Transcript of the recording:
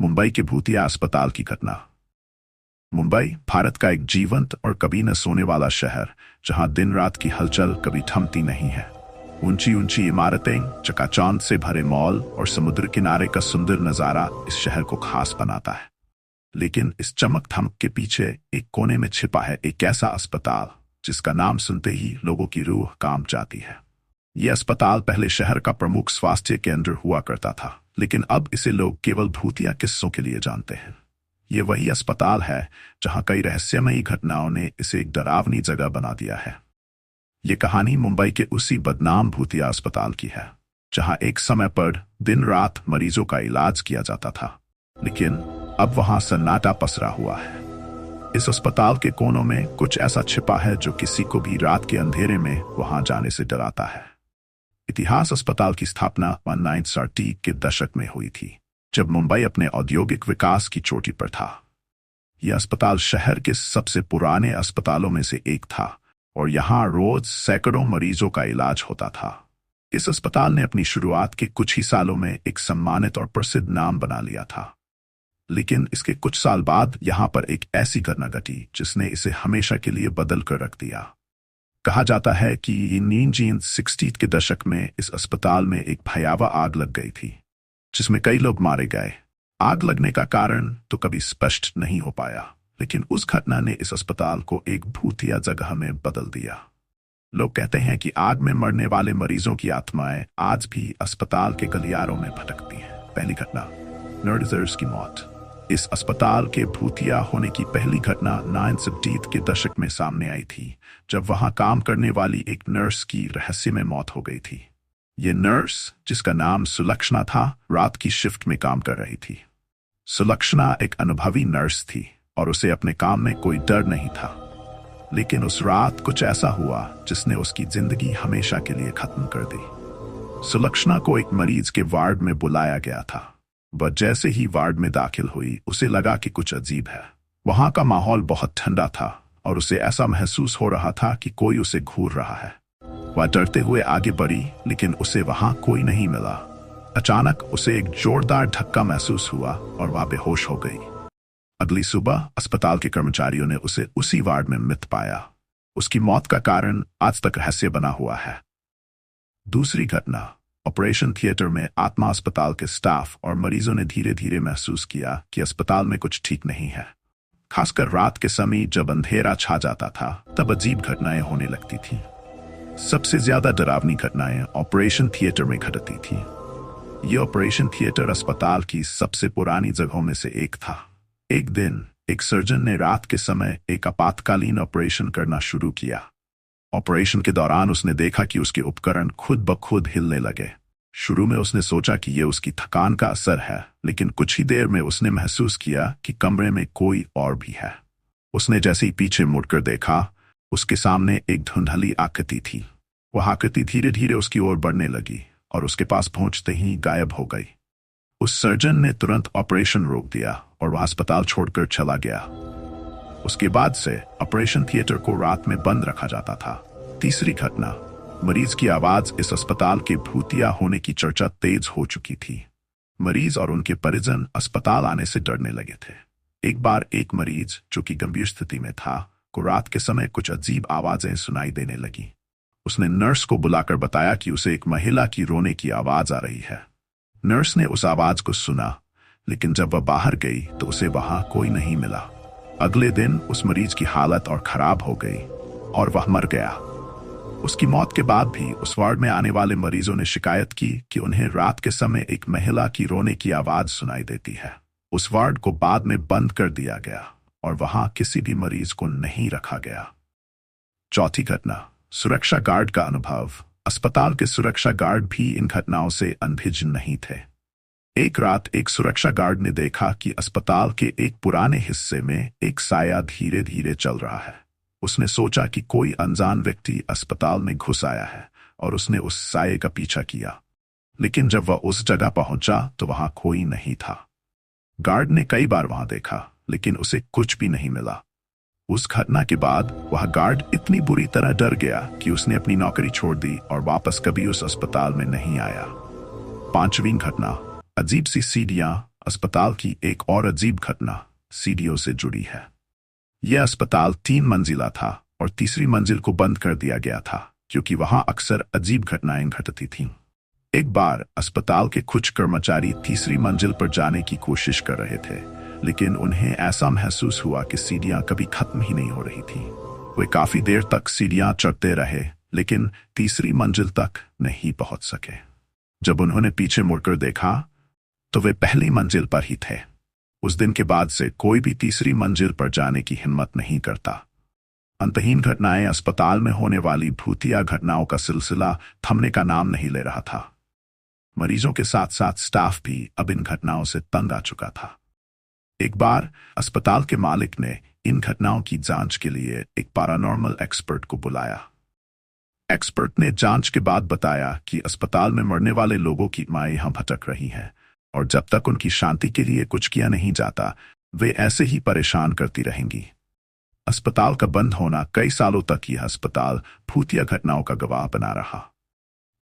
मुंबई के भूतिया अस्पताल की घटना। मुंबई भारत का एक जीवंत और कभी न सोने वाला शहर, जहां दिन रात की हलचल कभी थमती नहीं है। ऊंची ऊंची इमारतें, चकाचौंध से भरे मॉल और समुद्र किनारे का सुंदर नजारा इस शहर को खास बनाता है। लेकिन इस चमक धमक के पीछे एक कोने में छिपा है एक ऐसा अस्पताल जिसका नाम सुनते ही लोगों की रूह कांप जाती है। यह अस्पताल पहले शहर का प्रमुख स्वास्थ्य केंद्र हुआ करता था, लेकिन अब इसे लोग केवल भूतिया किस्सों के लिए जानते हैं। ये वही अस्पताल है जहां कई रहस्यमयी घटनाओं ने इसे एक डरावनी जगह बना दिया है। ये कहानी मुंबई के उसी बदनाम भूतिया अस्पताल की है, जहां एक समय पर दिन रात मरीजों का इलाज किया जाता था, लेकिन अब वहां सन्नाटा पसरा हुआ है। इस अस्पताल के कोनों में कुछ ऐसा छिपा है जो किसी को भी रात के अंधेरे में वहां जाने से डराता है। इतिहास अस्पताल की स्थापना 1930 के दशक में हुई थी, जब मुंबई अपने औद्योगिक विकास की चोटी पर था। यह अस्पताल शहर के सबसे पुराने अस्पतालों में से एक था और यहां रोज सैकड़ों मरीजों का इलाज होता था। इस अस्पताल ने अपनी शुरुआत के कुछ ही सालों में एक सम्मानित और प्रसिद्ध नाम बना लिया था, लेकिन इसके कुछ साल बाद यहां पर एक ऐसी घटना घटी जिसने इसे हमेशा के लिए बदल कर रख दिया। कहा जाता है कि 1960 के दशक में इस अस्पताल में एक भयावह आग लग गई थी, जिसमें कई लोग मारे गए। आग लगने का कारण तो कभी स्पष्ट नहीं हो पाया, लेकिन उस घटना ने इस अस्पताल को एक भूतिया जगह में बदल दिया। लोग कहते हैं कि आग में मरने वाले मरीजों की आत्माएं आज भी अस्पताल के गलियारों में भटकती हैं। पहली घटना, नर्स की मौत। इस अस्पताल के भूतिया होने की पहली घटना 1970 के दशक में सामने आई थी, जब वहां काम करने वाली एक नर्स की रहस्यमय मौत हो गई थी। ये नर्स, जिसका नाम सुलक्षणा था, रात की शिफ्ट में काम कर रही थी। सुलक्षणा एक अनुभवी नर्स थी और उसे अपने काम में कोई डर नहीं था, लेकिन उस रात कुछ ऐसा हुआ जिसने उसकी जिंदगी हमेशा के लिए खत्म कर दी। सुलक्षणा को एक मरीज के वार्ड में बुलाया गया था। वह जैसे ही वार्ड में दाखिल हुई, उसे लगा कि कुछ अजीब है। वहां का माहौल बहुत ठंडा था और उसे ऐसा महसूस हो रहा था कि कोई उसे घूर रहा है। वह डरते हुए आगे बढ़ी, लेकिन उसे वहां कोई नहीं मिला। अचानक उसे एक जोरदार धक्का महसूस हुआ और वह बेहोश हो गई। अगली सुबह अस्पताल के कर्मचारियों ने उसे उसी वार्ड में मृत पाया। उसकी मौत का कारण आज तक रहस्य बना हुआ है। दूसरी घटना, ऑपरेशन थिएटर में आत्मा। अस्पताल के स्टाफ और मरीजों ने धीरे धीरे महसूस किया कि अस्पताल में कुछ ठीक नहीं है। खासकर रात के समय जब अंधेरा छा जाता था, तब अजीब घटनाएं होने लगती थीं। सबसे ज्यादा डरावनी घटनाएं ऑपरेशन थिएटर में घटती थीं। यह ऑपरेशन थिएटर अस्पताल की सबसे पुरानी जगहों में से एक था। एक दिन एक सर्जन ने रात के समय एक आपातकालीन ऑपरेशन करना शुरू किया। ऑपरेशन के दौरान उसने देखा कि उसके उपकरण खुद ब खुद हिलने लगे। शुरू में उसने सोचा कि यह उसकी थकान का असर है, लेकिन कुछ ही देर में उसने महसूस किया कि कमरे में कोई और भी है। उसने जैसे ही पीछे मुड़कर देखा, उसके सामने एक धुंधली आकृति थी। वह आकृति धीरे धीरे उसकी ओर बढ़ने लगी और उसके पास पहुंचते ही गायब हो गई। उस सर्जन ने तुरंत ऑपरेशन रोक दिया और वह अस्पताल छोड़कर चला गया। उसके बाद से ऑपरेशन थिएटर को रात में बंद रखा जाता था। तीसरी घटना, मरीज की आवाज। इस अस्पताल के भूतिया होने की चर्चा तेज हो चुकी थी। मरीज और उनके परिजन अस्पताल आने से डरने लगे थे। एक बार एक मरीज, जो कि गंभीर स्थिति में था, को रात के समय कुछ अजीब आवाजें सुनाई देने लगी। उसने नर्स को बुलाकर बताया कि उसे एक महिला की रोने की आवाज आ रही है। नर्स ने उस आवाज को सुना, लेकिन जब वह बाहर गई तो उसे वहां कोई नहीं मिला। अगले दिन उस मरीज की हालत और खराब हो गई और वह मर गया। उसकी मौत के बाद भी उस वार्ड में आने वाले मरीजों ने शिकायत की कि उन्हें रात के समय एक महिला की रोने की आवाज सुनाई देती है। उस वार्ड को बाद में बंद कर दिया गया और वहां किसी भी मरीज को नहीं रखा गया। चौथी घटना, सुरक्षा गार्ड का अनुभव। अस्पताल के सुरक्षा गार्ड भी इन घटनाओं से अनभिज्ञ नहीं थे। एक रात एक सुरक्षा गार्ड ने देखा कि अस्पताल के एक पुराने हिस्से में एक साया धीरे धीरे चल रहा है। उसने सोचा कि कोई अनजान व्यक्ति अस्पताल में घुस आया है और उसने उस साये का पीछा किया, लेकिन जब वह उस जगह पहुंचा तो वहां कोई नहीं था। गार्ड ने कई बार वहां देखा, लेकिन उसे कुछ भी नहीं मिला। उस घटना के बाद वह गार्ड इतनी बुरी तरह डर गया कि उसने अपनी नौकरी छोड़ दी और वापस कभी उस अस्पताल में नहीं आया। पांचवीं घटना, अजीब सी सीढ़ियां अस्पताल की एक और अजीब घटना सीढ़ियों से जुड़ी है। यह अस्पताल 3 मंजिला था और तीसरी मंजिल को बंद कर दिया गया था क्योंकि वहां अक्सर अजीब घटनाएं घटती थीं। एक बार अस्पताल के कुछ कर्मचारी तीसरी मंजिल पर जाने की कोशिश कर रहे थे, लेकिन उन्हें ऐसा महसूस हुआ कि सीढ़ियां कभी खत्म ही नहीं हो रही थी। वे काफी देर तक सीढ़ियां चढ़ते रहे, लेकिन तीसरी मंजिल तक नहीं पहुंच सके। जब उन्होंने पीछे मुड़कर देखा तो वे पहली मंजिल पर ही थे। उस दिन के बाद से कोई भी तीसरी मंजिल पर जाने की हिम्मत नहीं करता। अंतहीन घटनाएं, अस्पताल में होने वाली भूतिया घटनाओं का सिलसिला थमने का नाम नहीं ले रहा था। मरीजों के साथ साथ स्टाफ भी अब इन घटनाओं से तंग आ चुका था। एक बार अस्पताल के मालिक ने इन घटनाओं की जांच के लिए एक पैरानॉर्मल एक्सपर्ट को बुलाया। एक्सपर्ट ने जांच के बाद बताया कि अस्पताल में मरने वाले लोगों की माएं यहां भटक रही हैं और जब तक उनकी शांति के लिए कुछ किया नहीं जाता, वे ऐसे ही परेशान करती रहेंगी। अस्पताल का बंद होना, कई सालों तक यह अस्पताल भूतिया घटनाओं का गवाह बना रहा।